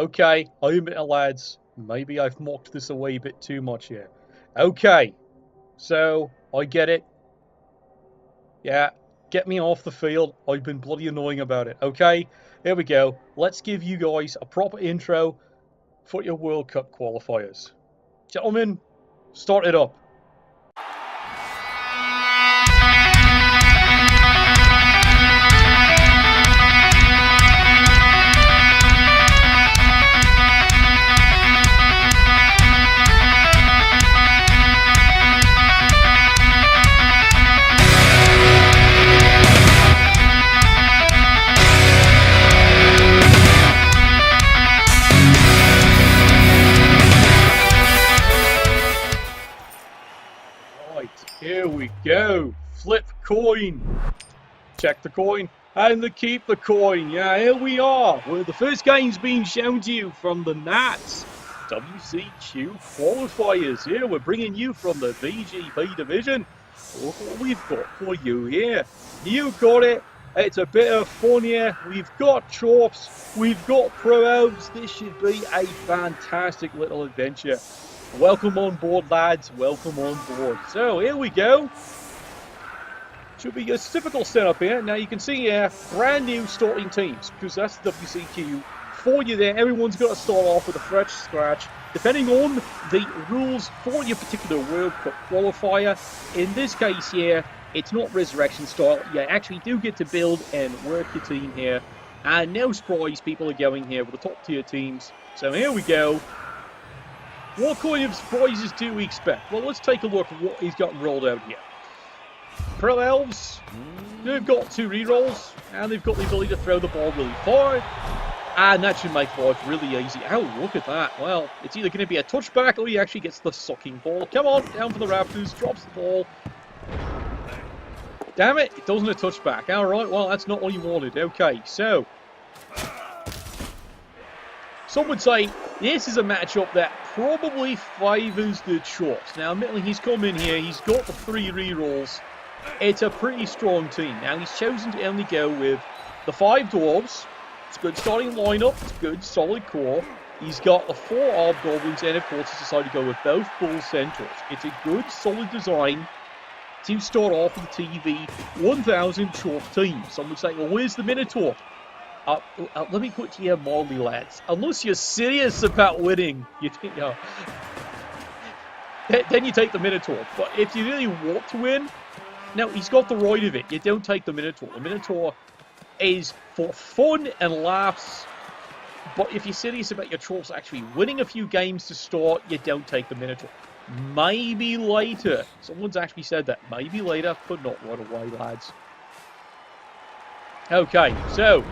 Okay, I admit it, lads. Maybe I've mocked this away a bit too much here. Okay, so I get it. Yeah, get me off the field. I've been bloody annoying about it. Okay, here we go. Let's give you guys a proper intro for your World Cup qualifiers. Gentlemen, start it up. Here we go. Flip coin. Check the coin. And keep the coin. Yeah, here we are. Where the first game's being shown to you from the NATTS WCQ Qualifiers. Here we're bringing you from the VGP Division. Look what we've got for you here. You got it. It's a bit of fun here. We've got Chorfs. We've got Pro Elves. This should be a fantastic little adventure. Welcome on board, lads. Welcome on board. So, here we go. Should be a typical setup here. Now, you can see here, brand new starting teams, because that's the WCQ for you there. Everyone's got to start off with a fresh scratch, depending on the rules for your particular World Cup qualifier. In this case here, it's not resurrection style. You actually do get to build and work your team here. And no surprise, people are going here with the top tier teams. So, here we go. What kind of surprises do we expect? Well, let's take a look at what he's got rolled out here. Pro Elves, they've got 2 rerolls, and they've got the ability to throw the ball really far. And that should make life really easy. Oh, look at that. Well, it's either going to be a touchback or he actually gets the sucking ball. Come on, down for the Raptors, drops the ball. Damn it, it doesn't a touchback. Alright, well, that's not what you wanted. Okay, so some would say this is a matchup that probably favours the Chorfs. Now, admittedly, he's come in here. He's got the 3 rerolls. It's a pretty strong team. Now, he's chosen to only go with the 5 Dwarves. It's a good starting lineup. It's a good, solid core. He's got the 4 Hobgoblins, and of course, he's decided to go with both Bull Centaurs. It's a good, solid design to start off with the TV 1000 Chorf team. Some would say, well, where's the Minotaur? Let me put to you mildly, lads. Unless you're serious about winning, then you take the Minotaur. But if you really want to win, no, he's got the right of it. You don't take the Minotaur. The Minotaur is for fun and laughs. But if you're serious about your Chorfs actually winning a few games to start, you don't take the Minotaur. Maybe later. Someone's actually said that. Maybe later, but not right away, lads. Okay, so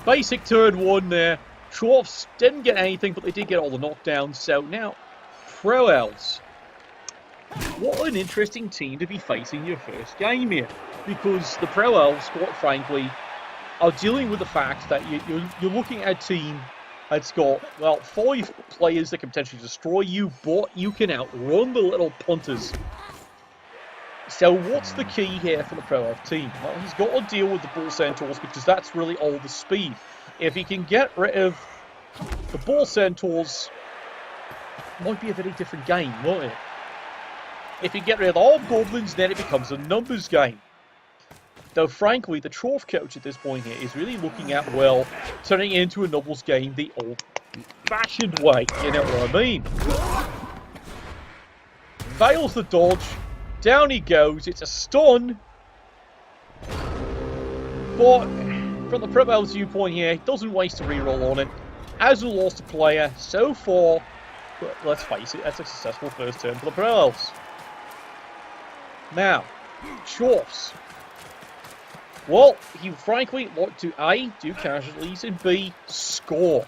basic turn 1 there. Chorfs didn't get anything, but they did get all the knockdowns. So now, Pro Elves. What an interesting team to be facing your first game here. Because the Pro Elves, quite frankly, are dealing with the fact that you're looking at a team that's got, well, 5 players that can potentially destroy you, but you can outrun the little punters. So what's the key here for the Pro Elf team? Well, he's got to deal with the Bull Centaurs because that's really all the speed. If he can get rid of the Bull Centaurs, it might be a very different game, won't it? If you get rid of the Hobgoblins, then it becomes a numbers game. Though, frankly, the Chorf coach at this point here is really looking at, well, turning it into a numbers game the old-fashioned way. You know what I mean? Fails the dodge. Down he goes. It's a stun. But from the Pro Elves viewpoint here, he doesn't waste a reroll on it. Hasn't lost a player so far. But let's face it, that's a successful first turn for the Pro Elves. Now, Chorfs. Well, he frankly like to A, do casualties, and B, score.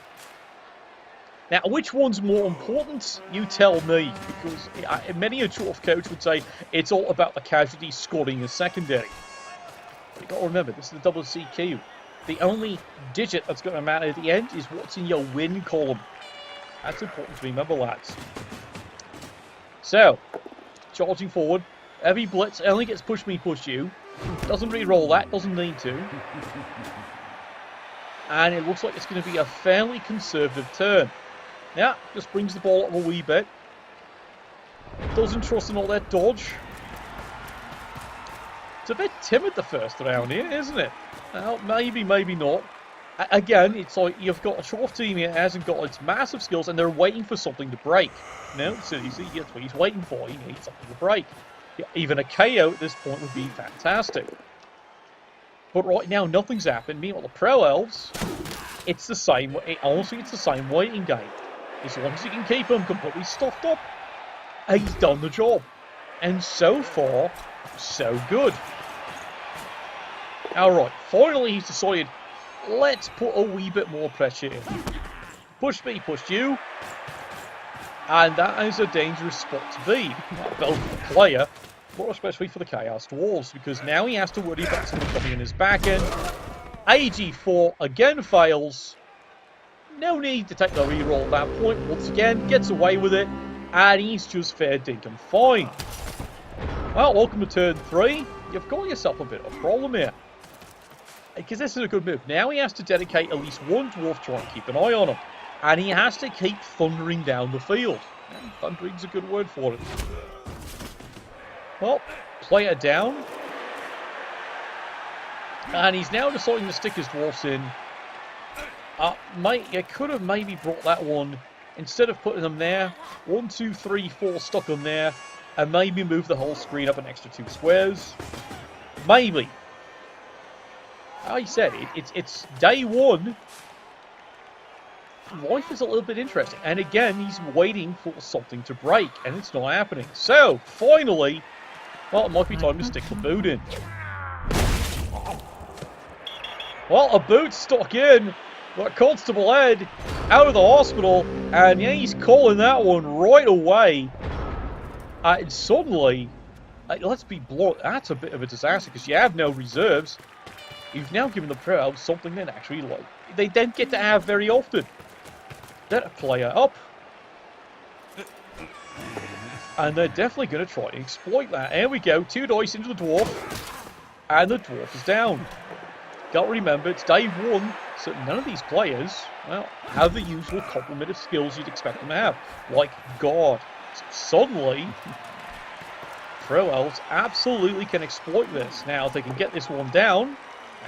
Now, which one's more important? You tell me, because many a Chorf coach would say it's all about the casualties scoring as secondary. But you've got to remember, this is the WCQ. The only digit that's going to matter at the end is what's in your win column. That's important to remember, lads. So, charging forward. Heavy blitz only gets push me, push you. Doesn't re-roll that, doesn't need to. And it looks like it's going to be a fairly conservative turn. Yeah, just brings the ball up a wee bit. Doesn't trust in all that dodge. It's a bit timid the first round here, isn't it? Well, maybe, maybe not. Again, it's like you've got a Chorf team here that hasn't got its massive skills and they're waiting for something to break. No, seriously, that's what he's waiting for. He needs something to break. Yeah, even a KO at this point would be fantastic. But right now, nothing's happened. Meanwhile, the Pro Elves, it's the same. Honestly, it's the same waiting game. As long as you can keep him completely stuffed up, he's done the job. And so far, so good. Alright, finally he's decided, let's put a wee bit more pressure in. Push me, push you. And that is a dangerous spot to be. Both for the player, but especially for the Chaos Dwarves, because now he has to worry about someone coming in his back end. AG4 again fails. No need to take the reroll at that point. Once again, gets away with it, and he's just fair dinkum fine. Well, welcome to turn 3. You've got yourself a bit of a problem here. Because this is a good move. Now he has to dedicate at least one dwarf to try and keep an eye on him. And he has to keep thundering down the field. And thundering's a good word for it. Well, player down. And he's now deciding to stick his dwarfs in. You could have maybe brought that one, instead of putting them there, 1, 2, 3, 4 stuck them there, and maybe move the whole screen up an extra 2 squares. Maybe. Like I said, it's day 1. Life is a little bit interesting. And again, he's waiting for something to break, and it's not happening. So, finally, well, it might be time to stick the boot in. Well, a boot stuck in. Got Constable Ed out of the hospital, and yeah, he's calling that one right away. And suddenly, let's be blunt, that's a bit of a disaster, because you have no reserves. You've now given the Pro Elves something they actually like. They don't get to have very often. Let a player up. And they're definitely going to try and exploit that. Here we go, 2 dice into the dwarf. And the dwarf is down. Got to remember, it's day 1, so none of these players, well, have the usual complement of skills you'd expect them to have. Like God. So suddenly, Pro Elves absolutely can exploit this. Now, if they can get this one down,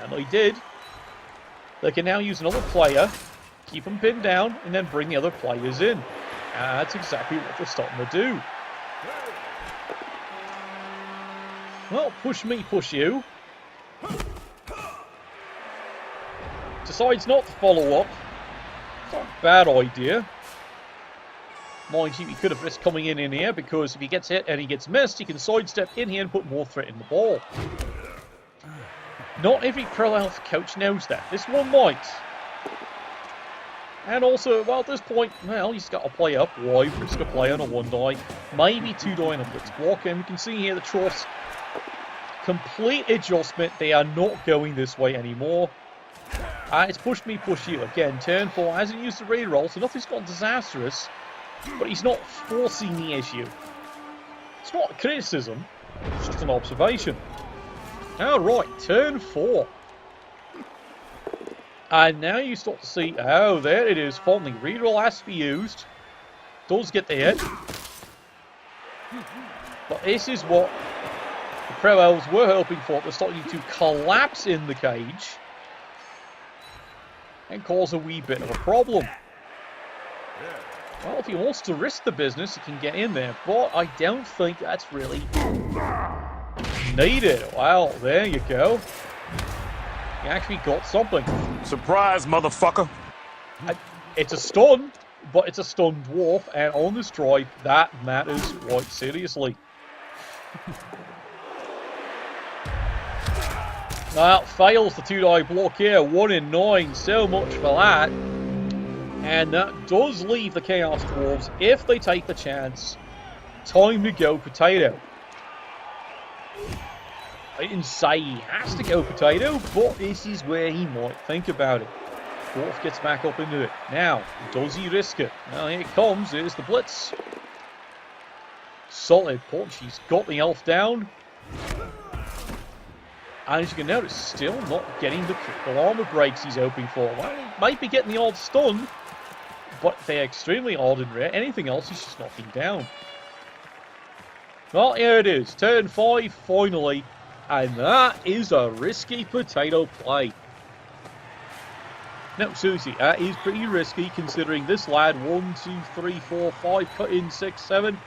and they did, they can now use another player, keep them pinned down, and then bring the other players in. And that's exactly what they're starting to do. Well, push me, push you. Decides not to follow up. It's not a bad idea. Mind you, he could have risked coming in here, because if he gets hit and he gets missed, he can sidestep in here and put more threat in the ball. Not every Pro Elf coach knows that. This one might. And also, well, at this point, well, he's got to play up. Why risk a play on a 1 die? Maybe 2 die on a blitz block. And we can see here the Chorf's complete adjustment. They are not going this way anymore. It's push me, push you. Again, turn 4 hasn't used the reroll, so nothing's gone disastrous. But he's not forcing the issue. It's not a criticism. It's just an observation. Alright, turn 4. And now you start to see, oh, there it is. Finally, reroll has to be used. Does get the hit. But this is what the Pro Elves were hoping for. They're starting to collapse in the cage and cause a wee bit of a problem. Well, if he wants to risk the business, he can get in there. But I don't think that's really needed. Well, there you go. He actually got something. Surprise, motherfucker. It's a stun, but it's a stunned dwarf. And on this drive, that matters quite seriously. Well, fails the 2-die block here. 1 in 9. So much for that. And that does leave the Chaos Dwarves, if they take the chance, time to go potato. I didn't say he has to go potato, but this is where he might think about it. Dwarf gets back up into it. Now, does he risk it? Well, here it comes. Here's the blitz. Solid punch. He's got the elf down. And as you can notice, still not getting the critical armor breaks he's hoping for. Well, he might be getting the odd stun, but they're extremely odd and rare. Anything else, he's just knocking down. Well, here it is. Turn 5, finally. And that is a risky potato play. Now, seriously, that is pretty risky considering this lad, 1, 2, 3, 4, 5, cut in 6, 7.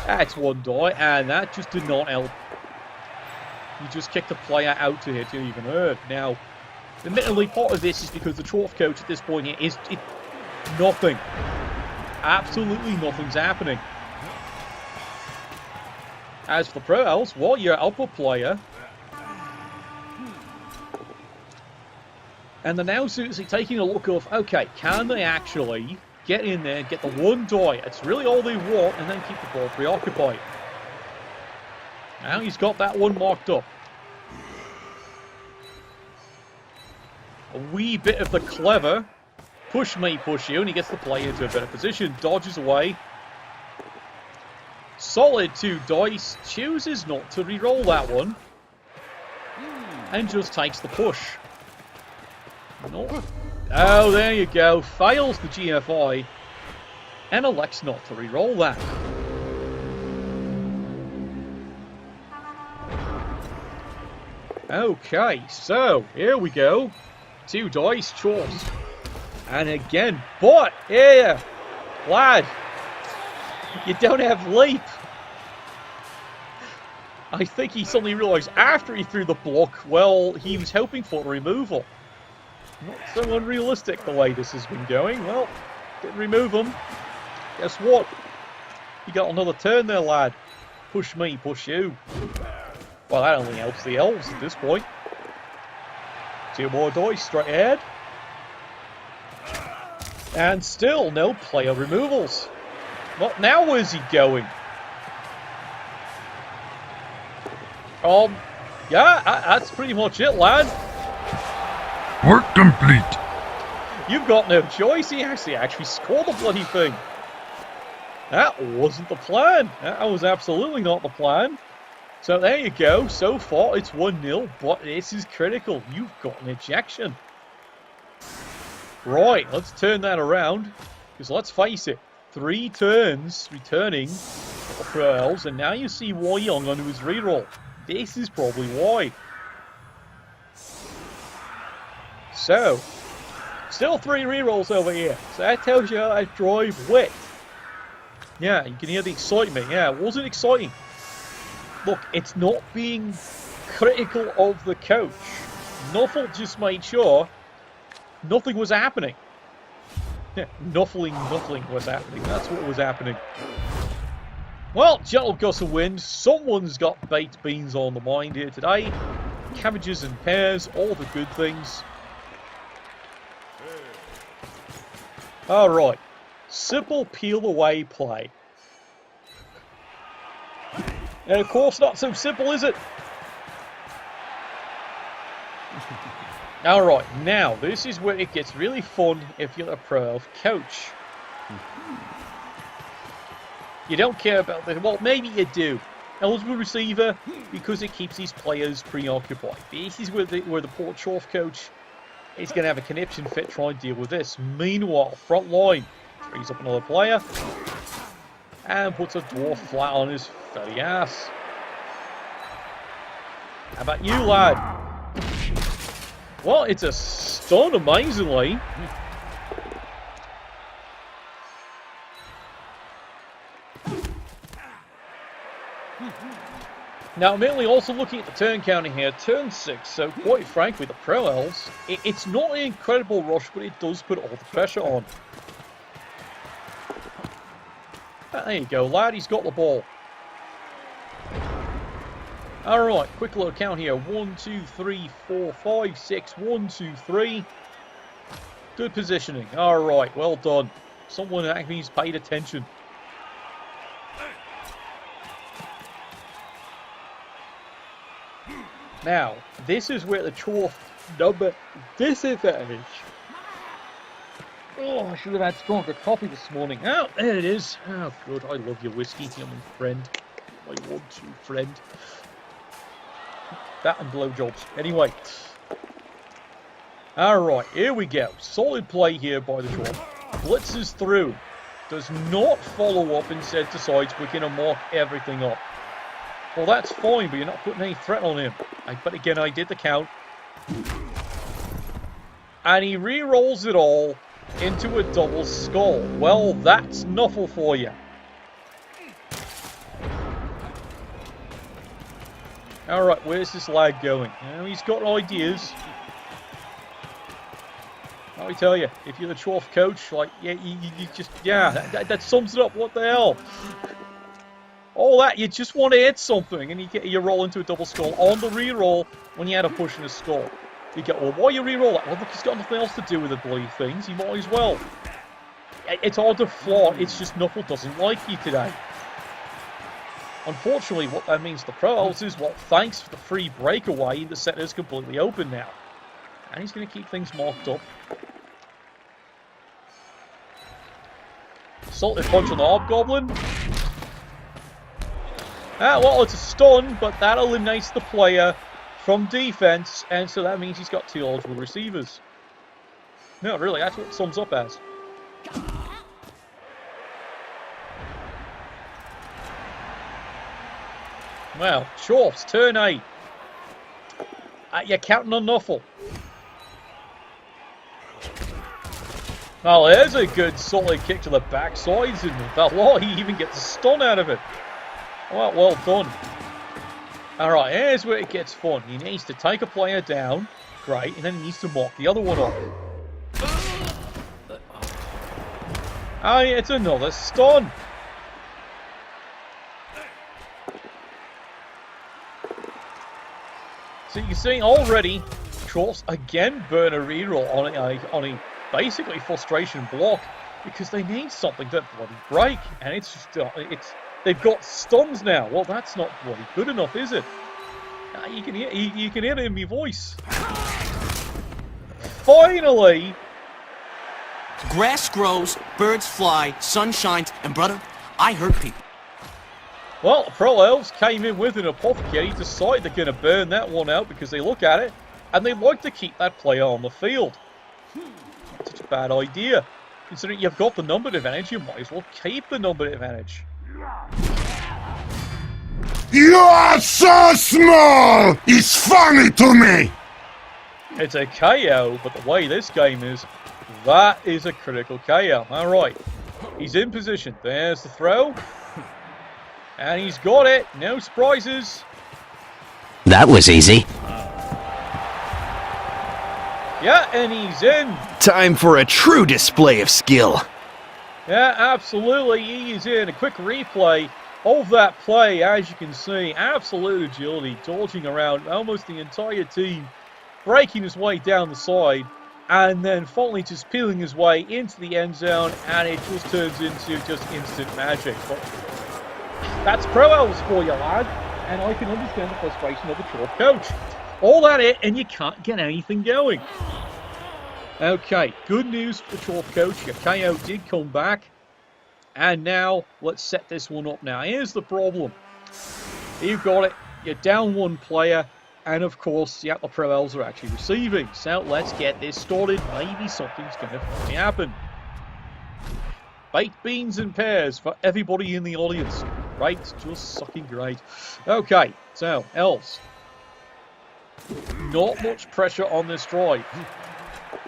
That's one die, and that just did not help. He just kicked the player out to hit you even hurt. Now, admittedly, part of this is because the Chorf coach at this point here is nothing. Absolutely nothing's happening. As for the Pro Elves, well, your upper player. And they're now seriously taking a look of, okay, can they actually get in there, get the one die? It's really all they want, and then keep the ball preoccupied. Now he's got that one marked up. A wee bit of the clever push me, push you, and he gets the play into a better position. Dodges away. Solid 2 dice. Chooses not to re-roll that one. And just takes the push. No. Oh, there you go. Fails the GFI. And elects not to re-roll that. Okay, so here we go. 2 dice, Chorf. And again, but here, lad, you don't have leap. I think he suddenly realised after he threw the block, well, he was hoping for the removal. Not so unrealistic the way this has been going. Well, didn't remove him. Guess what? You got another turn there, lad. Push me, push you. Well, that only helps the elves at this point. 2 more dice straight ahead. And still no player removals. Well, now where's he going? Yeah, that's pretty much it, lad. Work complete. You've got no choice. He actually scored the bloody thing. That wasn't the plan. That was absolutely not the plan. So there you go. So far, it's 1-0, but this is critical. You've got an ejection. Right, let's turn that around. Because let's face it, 3 turns returning for Pro Elves, and now you see why Young onto his reroll. This is probably why. So, still 3 rerolls over here. So that tells you how that drive went. Yeah, you can hear the excitement. Yeah, it wasn't exciting. Look, it's not being critical of the coach. Nuffle just made sure nothing was happening. Yeah, nothing was happening. That's what was happening. Well, gentle gust of wind. Someone's got baked beans on the mind here today. Cabbages and pears, all the good things. Alright. Simple peel away play. And of course, not so simple, is it? Alright, now, this is where it gets really fun if you're a Pro Elf coach. You don't care about the... Well, maybe you do. Eligible receiver, because it keeps these players preoccupied. This is where the poor Chorf coach is going to have a conniption fit trying to deal with this. Meanwhile, front line frees up another player and puts a dwarf flat on his fatty ass. How about you, lad? Well, it's a stun, amazingly. Now, I'm mainly also looking at the turn counter here, turn 6, so quite frankly, the Pro Elves, it's not an incredible rush, but it does put all the pressure on. There you go, lad, he's got the ball. Alright, quick little count here, 1, 2, 3, 4, 5, 6, 1, 2, 3. Good positioning, alright, well done. Someone actually has paid attention. Now, this is where the Chorf number disadvantage. Oh, I should have had stronger coffee this morning. Oh, there it is. Oh, good. I love your whiskey, my friend. My one true friend. That and blowjobs. Anyway. Alright, here we go. Solid play here by the Chorf. Blitzes through. Does not follow up, instead decides we're going to mark everything up. Well, that's fine, but you're not putting any threat on him. But again, I did the count. And he re-rolls it all into a double skull. Well, that's nuffle for you. Alright, where's this lad going? Now, he's got ideas. Let me tell you, if you're the Chorf coach, like, yeah, you just, yeah, that sums it up. What the hell? All that, you just want to hit something, and you roll into a double skull on the re-roll when you had a push in a skull. You get, well, why you re-roll that? Well, look, he's got nothing else to do with the bloody things. He might as well. It's hard to flaunt. It's just Nuffle doesn't like you today. Unfortunately, what that means to Pro Elves is, well, thanks for the free breakaway, the set is completely open now. And he's going to keep things marked up. Salted punch on the Hobgoblin. Well, it's a stun, but that eliminates the player from defense, and so that means he's got 2 eligible receivers. No, really, that's what it sums up as. Well, Chorf's turn 8. You're counting on Nuffle. Well, there's a good solid kick to the backsides, and Valor, he even gets a stun out of it. Well done. Alright, here's where it gets fun. He needs to take a player down, great, and then he needs to mark the other one off. Oh, yeah, it's another stun. So you can see already, Chorfs again burn a reroll on a basically frustration block because they need something to bloody break, and it's just they've got stuns now. Well, that's not bloody good enough, is it? You can hear it in my voice. Finally, grass grows, birds fly, sun shines, and brother, I hurt people. well, Pro Elves came in with an apothecary, decide they're going to burn that one out because they look at it and they like to keep that player on the field. That's such a bad idea. Considering you've got the number advantage, you might as well keep the number advantage. You are so small! It's funny to me! It's a KO, but the way this game is, that is a critical KO. Alright, he's in position. There's the throw. And he's got it. No surprises. That was easy. Yeah, and he's in. Time for a true display of skill. Yeah, absolutely. He is in. A quick replay of that play, as you can see. Absolute agility, dodging around almost the entire team, breaking his way down the side, and then finally just peeling his way into the end zone, and it just turns into just instant magic. But that's Pro Elves for you, lad, and I can understand the frustration of the Chorf coach. All that it, and you can't get anything going. Okay, good news for the Chorf coach. Your KO did come back. And now, let's set this one up now. Here's the problem. You've got it. You're down one player. And of course, yeah, the Pro Elves are actually receiving. So let's get this started. Maybe something's going to finally happen. Baked beans and pears for everybody in the audience. Right? Just sucking great. Okay, so, Elves. Not much pressure on this drive.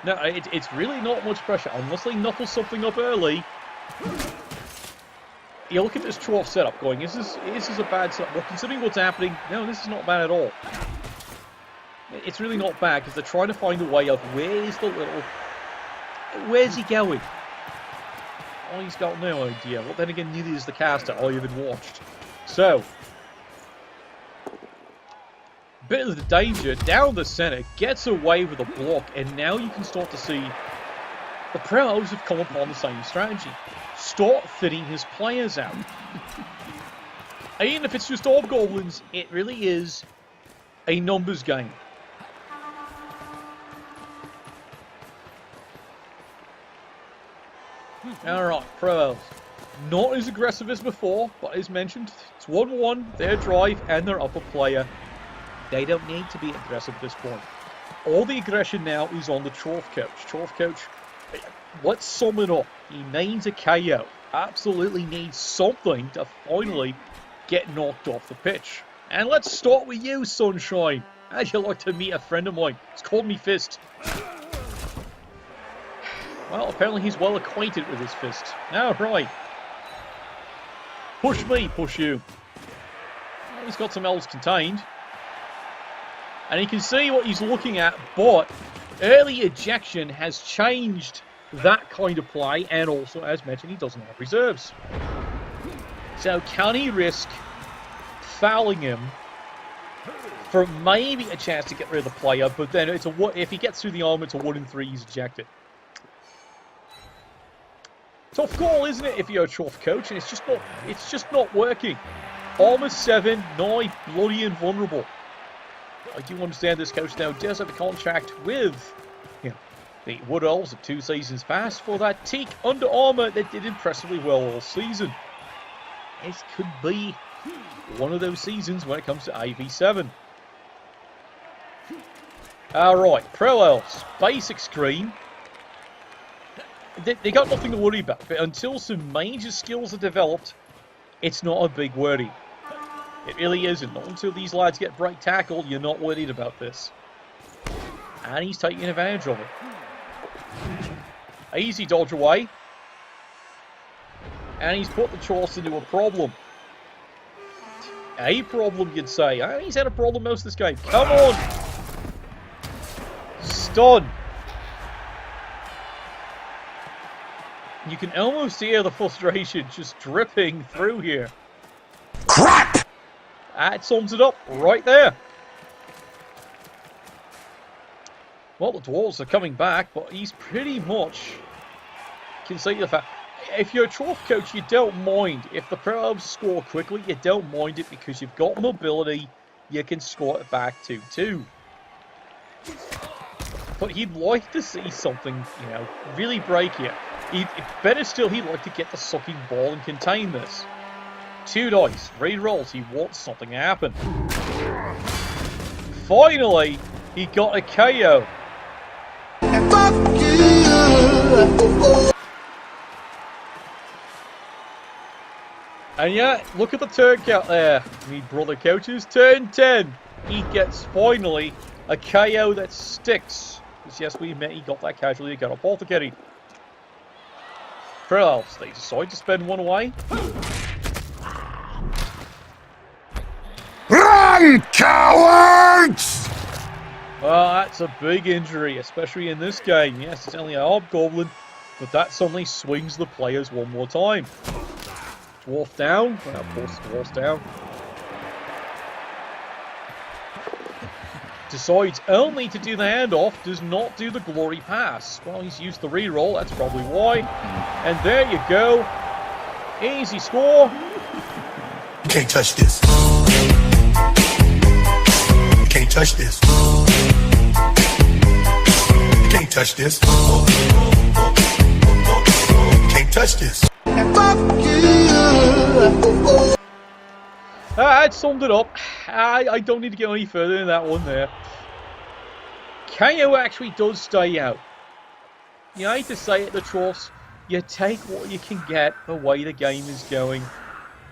No, it's really not much pressure. Unless they knuckle something up early. You look at this Chorf setup going, is this a bad setup? Well, considering what's happening, no, this is not bad at all. It's really not bad, because they're trying to find a way of where's he going? Oh, he's got no idea. Well, then again, neither is the caster I even watched. So, bit of the danger, down the center, gets away with a block, and now you can start to see the Pro Elves have come upon the same strategy. Start fitting his players out. And even if it's just Hobgoblins, it really is a numbers game. Alright, Pro Elves. Not as aggressive as before, but as mentioned, it's 1-1, their drive, and their upper player. They don't need to be aggressive at this point. All the aggression now is on the Chorf coach. Chorf coach, let's sum it up. He needs a KO. Absolutely needs something to finally get knocked off the pitch. And let's start with you, Sunshine. How'd you like to meet a friend of mine? It's called me Fist. Well, apparently he's well acquainted with his fist. Now, right. Push me, push you. Well, he's got some elves contained. And he can see what he's looking at, but early ejection has changed that kind of play, and also, as mentioned, he doesn't have reserves. So can he risk fouling him for maybe a chance to get rid of the player, but then it's if he gets through the arm, it's a 1 in 3, he's ejected. Tough call, isn't it, if you're a Chorf coach, and it's just not working. Armor 7, nigh bloody invulnerable. I do understand this coach now does have a contract with the Wood Elves of 2 seasons past for that teak under armor that did impressively well all season. This could be one of those seasons when it comes to AV7. Alright, Pro Elves, basic screen. They got nothing to worry about, but until some major skills are developed, it's not a big worry. It really isn't. Not until these lads get break tackled, you're not worried about this. And he's taking advantage of it. Easy dodge away. And he's put the Chorfs into a problem. A problem, you'd say. He's had a problem most of this game. Come on! Stun! You can almost hear the frustration just dripping through here. Crap! That sums it up right there. Well, the Dwarves are coming back, but he's pretty much conceded the fact. If you're a Chorf coach, you don't mind. If the Pro Elves score quickly, you don't mind it because you've got mobility. You can score it back 2-2. But he'd like to see something, really break here. Better still, he'd like to get the sucking ball and contain this. 2 dice, re-rolls, he wants something to happen. Finally, he got a KO. And yeah, look at the turn count there. Me brother coaches, turn 10. He gets finally a KO that sticks. Because yes, we admit he got that casually, he got a ball to carry. Pro Elves, they decide to spend 1 away. Run, cowards! Well, that's a big injury, especially in this game. Yes, it's only a hobgoblin, but that suddenly swings the players one more time. Dwarf down. Well, of course, Dwarf's down. Decides only to do the handoff, does not do the glory pass. Well, he's used the reroll, that's probably why. And there you go. Easy score. You can't touch this. You can't touch this. You can't touch this. You can't touch this. That summed it up. I don't need to go any further than that one there. KO actually does stay out. You hate to say it, the Chorfs, you take what you can get the way the game is going.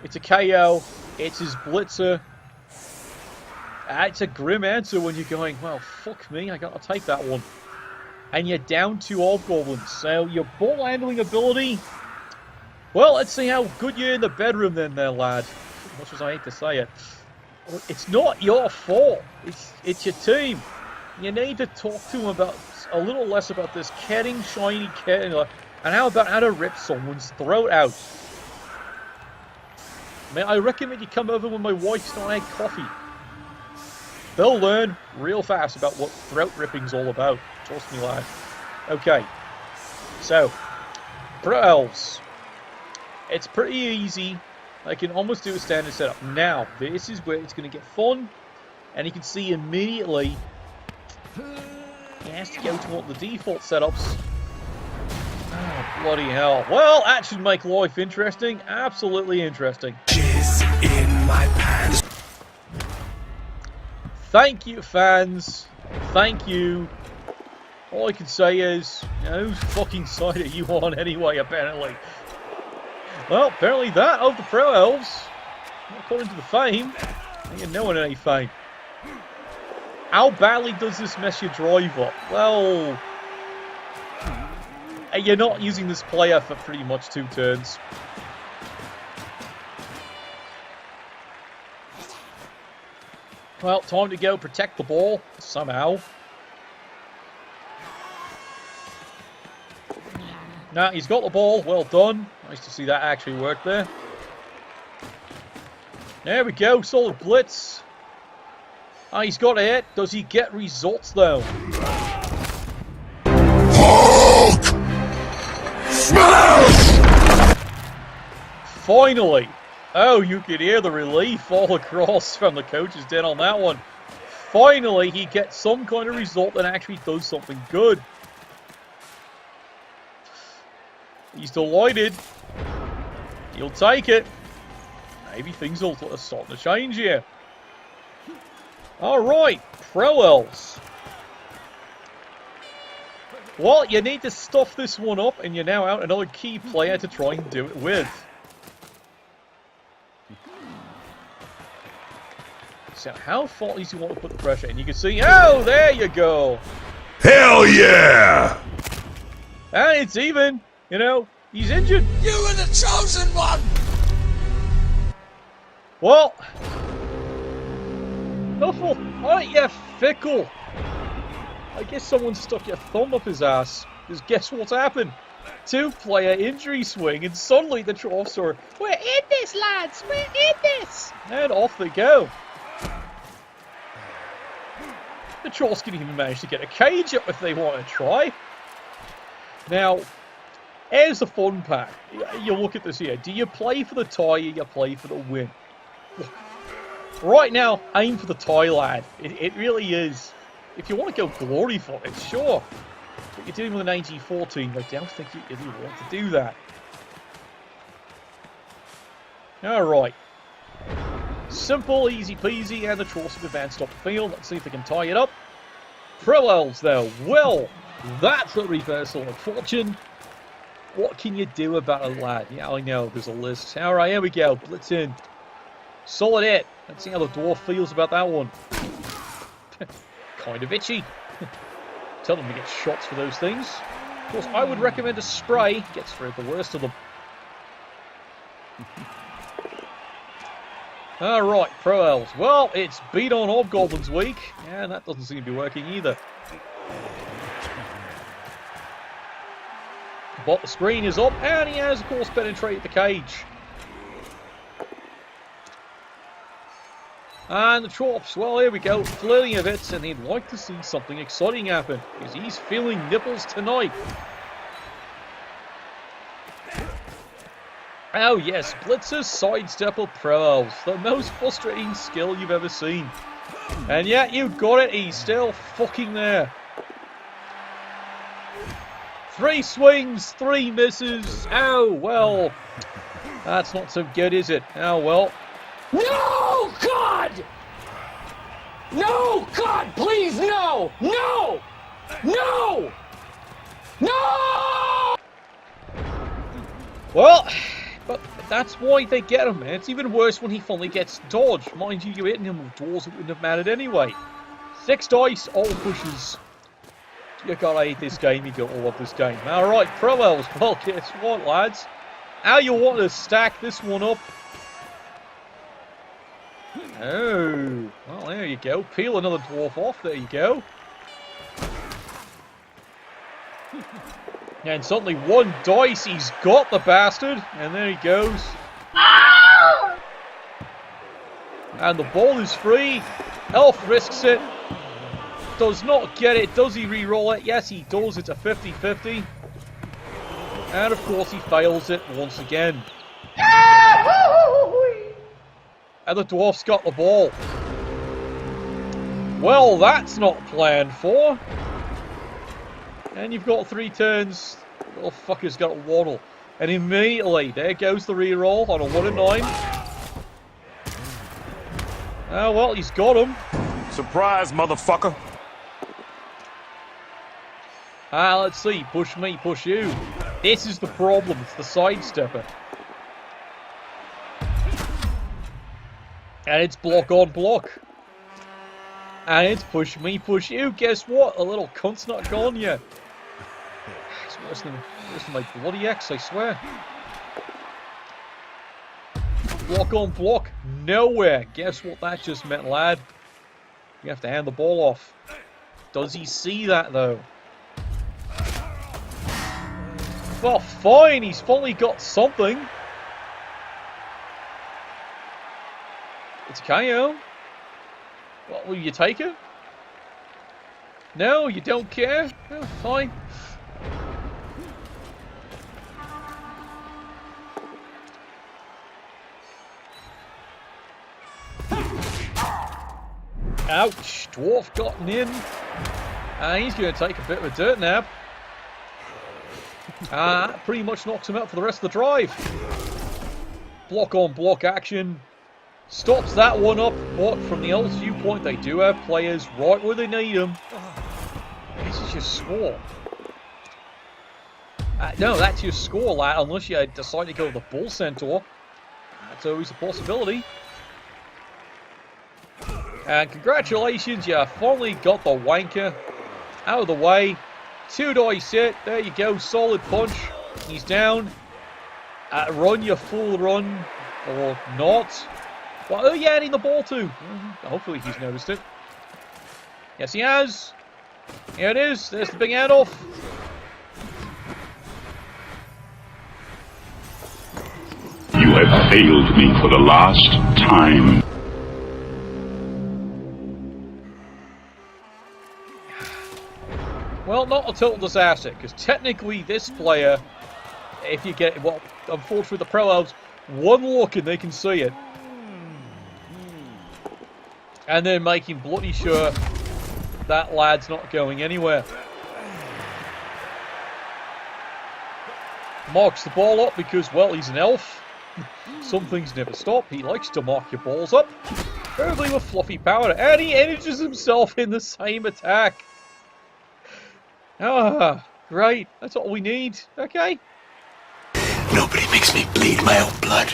It's a KO, it's his blitzer. It's a grim answer when you're going, well, fuck me, I gotta take that one. And you're down 2 hobgoblins. So your ball handling ability, well, let's see how good you're in the bedroom then there, lad. As much as I hate to say it. It's not your fault. It's your team. You need to talk to him about a little less about this ketting, shiny ketting, and how about how to rip someone's throat out. Man, I recommend you come over when my wife's not had coffee. They'll learn real fast about what throat ripping's all about. Trust me, lad. Okay. So, Pro Elves. It's pretty easy. I can almost do a standard setup. Now, this is where it's going to get fun. And you can see immediately he has to go to one of the default setups. Oh, bloody hell. Well, that should make life interesting. Absolutely interesting. Jizz in my pants. Thank you, fans. Thank you. All I can say is, you know, whose fucking side are you on anyway, apparently? Well, apparently that of the Pro Elves. According to the fame, ain't no one any fame. How badly does this mess your drive up? Well, you're not using this player for pretty much 2 turns. Well, time to go protect the ball, somehow. Nah, he's got the ball, well done. Nice to see that actually work there. There we go, solid blitz. Ah, he's got it. Does he get results though? Hulk! Smash! Finally! Oh, you could hear the relief all across from the coach's den on that one. Finally, he gets some kind of result that actually does something good. He's delighted. He'll take it. Maybe things will start to change here. Alright, Pro Elves. Well, you need to stuff this one up, and you're now out another key player to try and do it with. So how far do you want to put the pressure in? You can see, oh, there you go. Hell yeah! And it's even. You know, he's injured. You were the chosen one! Well, Nuffle, aren't you fickle? I guess someone stuck your thumb up his ass. Because guess what's happened? 2-player injury swing, and suddenly the Chorfs are, we're in this, lads, we're in this! And off they go. The Chorfs can even manage to get a cage up if they want to try. Now, here's the fun part. You look at this here. Do you play for the tie or you play for the win? Right now, aim for the tie, lad. It really is. If you want to go glory for it, sure. But you're dealing with an AG14. I don't think you really want to do that. Alright. Simple, easy peasy, and the Chorfs have advanced off the field. Let's see if they can tie it up. Pro Elves, though. Well, that's a reversal of fortune. What can you do about it, lad? Yeah, I know, there's a list. Alright, here we go. Blitz in. Solid hit. Let's see how the dwarf feels about that one. Kind of itchy. Tell them to get shots for those things. Of course, I would recommend a spray. Gets rid of the worst of them. Alright, Pro Elves. Well, it's beat on Hobgoblins week. And that doesn't seem to be working either. But the screen is up, and he has, of course, penetrated the cage. And the Chorfs, well, here we go, flirting a bit, and he'd like to see something exciting happen, because he's feeling nipples tonight. Oh yes, Blitzers sidestep Pro Elves, the most frustrating skill you've ever seen. And yet, you got it, he's still fucking there. 3 swings, 3 misses. Oh, well. That's not so good, is it? Oh, well. No, God! No, God, please, no! No! No! No! Well, but that's why they get him, man. It's even worse when he finally gets dodged. Mind you, you're hitting him with dwarves, it wouldn't have mattered anyway. 6 dice, all pushes. You gotta hate this game, you gotta love this game. Alright, Pro Elves, well, guess what, lads? How you want to stack this one up? Oh, well, there you go. Peel another dwarf off, there you go. And suddenly 1 dice, he's got the bastard. And there he goes. And the ball is free. Elf risks it. Does not get it. Does he re-roll it? Yes, he does. It's a 50-50. And of course he fails it once again. And the dwarf's got the ball. Well, that's not planned for. And you've got 3 turns. Little fucker's got a waddle. And immediately, there goes the re-roll on a 1 and 9. Oh, well, he's got him. Surprise, motherfucker. Let's see. Push me, push you. This is the problem. It's the sidestepper. And it's block on block. And it's push me, push you. Guess what? A little cunt's not gone yet. It's worse than my bloody ex, I swear. Block on block. Nowhere. Guess what that just meant, lad? You have to hand the ball off. Does he see that, though? Well, fine. He's finally got something. It's a KO. What, will you take it? No, you don't care? Oh, fine. Ouch, Dwarf gotten in. And he's going to take a bit of a dirt nap. Pretty much knocks him out for the rest of the drive. Block on block action. Stops that one up, but from the Elves' viewpoint, they do have players right where they need them. This is your score. No, that's your score, lad, unless you decide to go with the Bull Centaur. That's always a possibility. And congratulations, you finally got the wanker out of the way. 2 dice hit. There you go. Solid punch. He's down. Run, you fool, run. Or not. But oh, yeah, adding the ball too. Hopefully he's noticed it. Yes, he has. Here it is. There's the big handoff. You have failed me for the last time. Well, not a total disaster, because technically this player, if you get, well, unfortunately the Pro Elves, one look and they can see it. And they're making bloody sure that lad's not going anywhere. Marks the ball up because, well, he's an elf. Some things never stop. He likes to mark your balls up. Preferably with fluffy powder. And he energizes himself in the same attack. Ah, great. That's all we need. Okay. Nobody makes me bleed my own blood.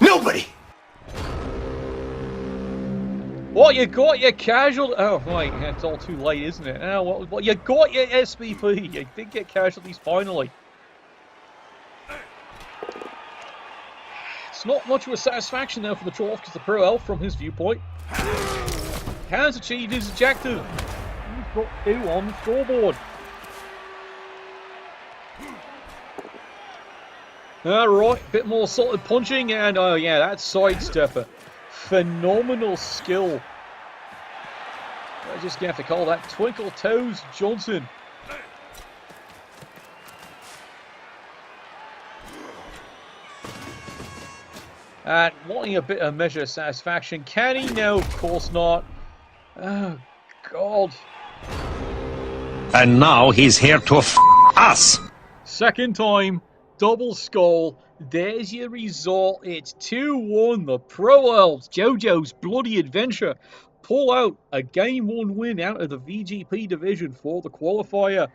Nobody! What, you got your casualty? Oh, right, it's all too late, isn't it? Oh, well, you got your SVP. You did get casualties finally. It's not much of a satisfaction now for the Chorf, because the Pro Elf, from his viewpoint, has achieved his objective. He's got 2 on the scoreboard. Alright, a bit more solid punching, and oh yeah, that's sidestepper. Phenomenal skill. I just have to call that Twinkle Toes Johnson. And wanting a bit of measure of satisfaction. Can he? No, of course not. Oh, God. And now he's here to us. Second time. Double skull. There's your result. It's 2-1. The Pro Elves, JoJo's Bloody Adventure, pull out a Game 1 win out of the VGP Division for the qualifier.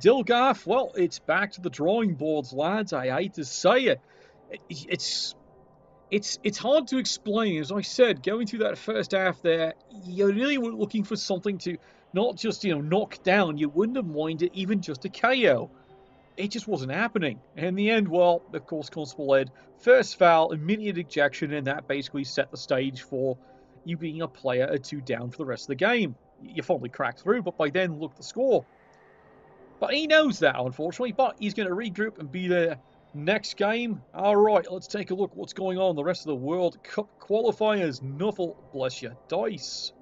Dilgaff, well, it's back to the drawing boards, lads. I hate to say it. It's hard to explain. As I said, going through that first half there, you really were looking for something to not just, knock down. You wouldn't have minded even just a KO. It just wasn't happening. And in the end, well, of course, Constable led. First foul, immediate ejection, and that basically set the stage for you being a player or 2 down for the rest of the game. You finally cracked through, but by then, look the score. But he knows that, unfortunately, but he's going to regroup and be there next game. Alright, let's take a look what's going on in the rest of the World Cup Qualifiers. Nuffle, bless your dice.